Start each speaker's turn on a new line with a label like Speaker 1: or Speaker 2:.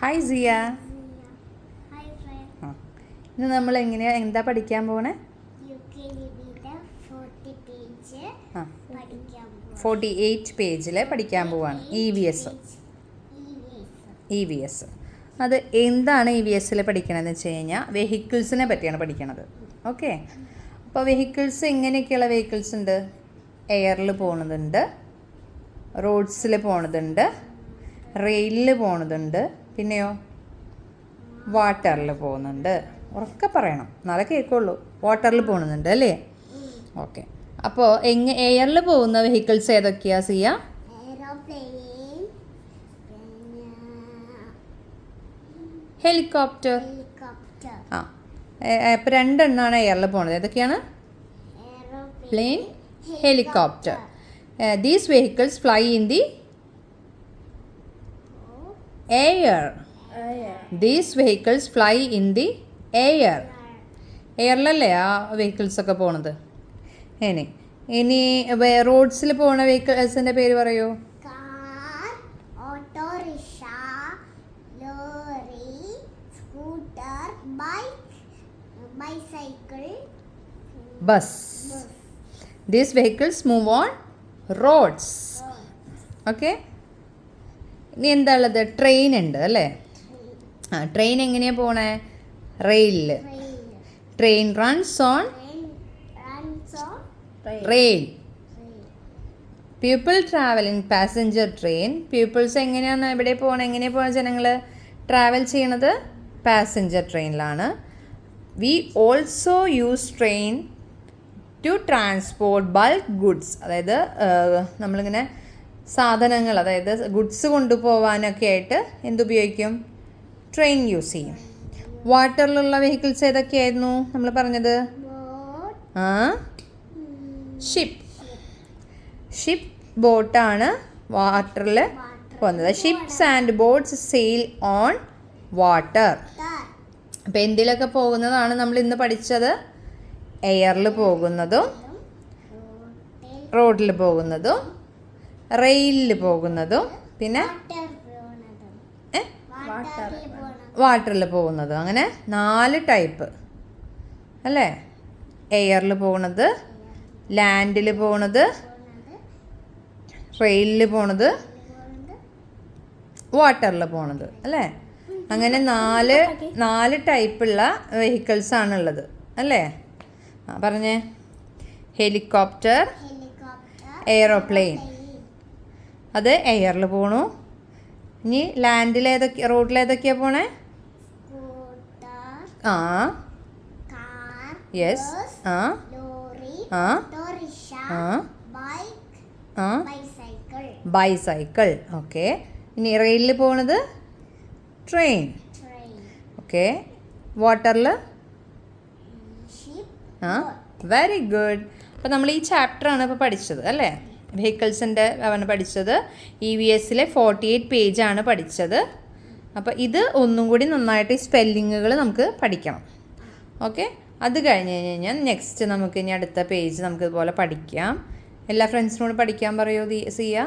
Speaker 1: Hi സിയ. ഇന്ന് നമ്മൾ എന്താ പഠിക്കാൻ പോണേ? 48 പേജിൽ പഠിക്കാൻ പോവാണ് EVS. അത് എന്താണ് EVSൽ പഠിക്കണമെന്ന് വെച്ച് കഴിഞ്ഞാൽ വെഹിക്കിൾസിനെ പറ്റിയാണ് പഠിക്കണത്. ഓക്കെ, അപ്പോൾ വെഹിക്കിൾസ് എങ്ങനെയൊക്കെയുള്ള വെഹിക്കിൾസ് ഉണ്ട്? എയറിൽ പോണതുണ്ട്, റോഡ്സിൽ പോണതുണ്ട്, റെയിലിൽ പോണതുണ്ട്, പിന്നെയോ വാട്ടറിൽ പോകുന്നുണ്ട്. ഉറക്കെ പറയണം, എന്നാലേ കേൾക്കുള്ളൂ. വാട്ടറിൽ പോകുന്നുണ്ട് അല്ലേ? ഓക്കെ, അപ്പോൾ എയറിൽ പോകുന്ന വെഹിക്കിൾസ് ഏതൊക്കെയാ സിയ? ഹെലികോപ്റ്റർ. ആ, അപ്പോൾ രണ്ടെണ്ണമാണ് എയറിൽ പോകുന്നത്. ഏതൊക്കെയാണ്? Plane, helicopter. These vehicles fly in the air. These vehicles fly in the air. എയറിലല്ലേ ആ വെഹിക്കിൾസൊക്കെ പോണത്. ഇനി റോഡ്സിൽ പോണ വെഹിക്കിൾസിൻ്റെ പേര് പറയൂ. Bus. These vehicles move on roads. Okay, ഇനി എന്താ ഉള്ളത്? ട്രെയിൻ ഉണ്ട് അല്ലേ? ആ, ട്രെയിൻ എങ്ങനെയാണ് പോണേ? റെയിലിൽ. Train runs on rail. People travel in passenger train. Peoples എങ്ങനെയാണ് എവിടെ പോകണം? എങ്ങനെയാണ് പോകണം ജനങ്ങൾ ട്രാവൽ ചെയ്യണത്? പാസഞ്ചർ ട്രെയിനിലാണ്. We also use train to transport bulk goods. അതായത് നമ്മളിങ്ങനെ സാധനങ്ങൾ, അതായത് ഗുഡ്സ് കൊണ്ടുപോകാനൊക്കെ ആയിട്ട് എന്തുപയോഗിക്കും? ട്രെയിൻ യൂസ് ചെയ്യും. വാട്ടറിലുള്ള വെഹിക്കിൾസ് ഏതൊക്കെയായിരുന്നു നമ്മൾ പറഞ്ഞത്? ഷിപ്പ് ബോട്ടാണ് വാട്ടറിൽ പോകുന്നത്. Ships and boats sail on water. അപ്പോൾ എന്തിലൊക്കെ പോകുന്നതാണ് നമ്മൾ ഇന്ന് പഠിച്ചത്? എയറിൽ പോകുന്നതും, റോഡിൽ പോകുന്നതും, റെയിലിൽ പോകുന്നതും, പിന്നെ വാട്ടറിൽ പോകുന്നതും. അങ്ങനെ 4 ടൈപ്പ് അല്ലേ? എയറിൽ പോകുന്നത്, ലാൻഡിൽ പോകുന്നത്, റെയിലിൽ പോകുന്നത്, വാട്ടറിൽ പോകുന്നത് അല്ലേ? അങ്ങനെ 4 ടൈപ്പുള്ള വെഹിക്കിൾസാണുള്ളത് അല്ലേ? പറഞ്ഞേ. ഹെലികോപ്റ്റർ, എയ്റോപ്ലെയിൻ, അത് എയറിൽ പോണു. ഇനി റോഡിലേതൊക്കെയാണ് പോണേ? Yes, bicycle. ഓക്കെ, ഇനി റെയിലിൽ പോണത് ട്രെയിൻ. ഓക്കെ, വാട്ടറിൽ വെരി ഗുഡ്. അപ്പോൾ നമ്മൾ ഈ ചാപ്റ്ററാണ് ഇപ്പോൾ പഠിച്ചത് അല്ലേ? വെഹിക്കിൾസിൻ്റെ ആണ് പഠിച്ചത്. EVSലെ 48 പേജാണ് പഠിച്ചത്. അപ്പോൾ ഇത് ഒന്നും കൂടി നന്നായിട്ട് ഈ സ്പെല്ലിങ്ങുകൾ നമുക്ക് പഠിക്കണം. ഓക്കെ, അത് കഴിഞ്ഞ് കഴിഞ്ഞാൽ നെക്സ്റ്റ് നമുക്ക് ഇനി അടുത്ത പേജ് നമുക്ക് ഇതുപോലെ പഠിക്കാം. എല്ലാ ഫ്രണ്ട്സിനോട് പഠിക്കാൻ പറയൂ സിയ.